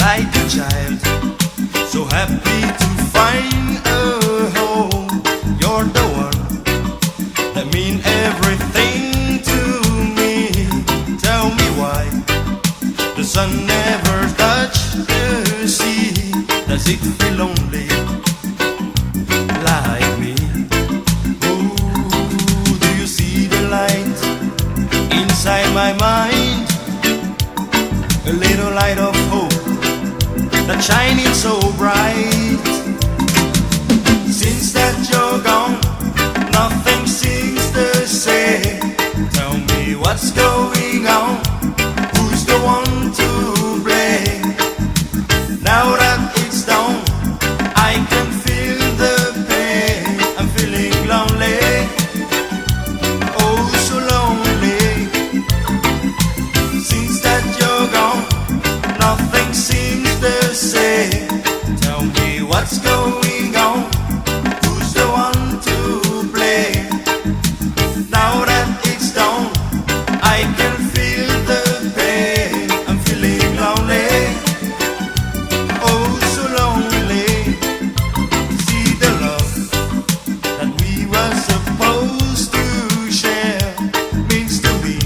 like a child, so happy to find a home. You're the one that mean everything to me. Tell me why the sun never touched the sea. Does it feel lonely like me? Ooh, do you see the light inside my mind? A little light of hope that's shining so bright. Since that you're gone, nothing seems the same. Tell me what's going on. Who's the one to blame? Now that it's done, I can feel the pain. I'm feeling lonely, oh so lonely. Since that you're gone, nothing seems the same. Tell me what's going on. Who's the one to blame? Now that it's done, I can feel the pain. I'm feeling lonely, oh so lonely. See the love that we were supposed to share means to be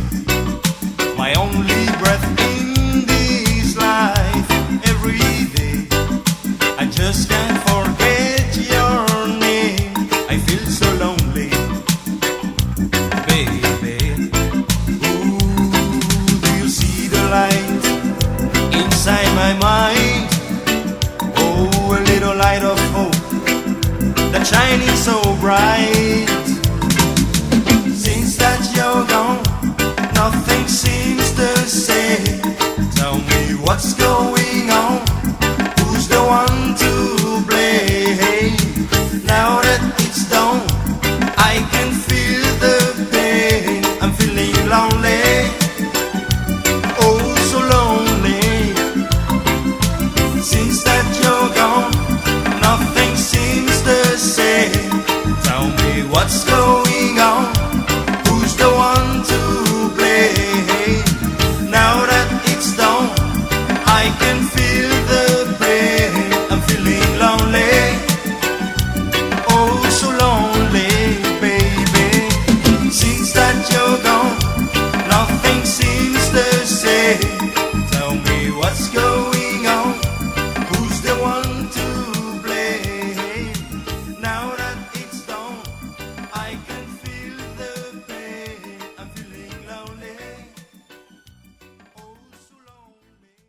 my only breath in this life. Every day I just can't forget your name. I feel so lonely, baby. Ooh, do you see the light inside my mind? Oh, a little light of hope that's shining so bright. Since that you're gone, nothing seems the same. Tell me what's going on.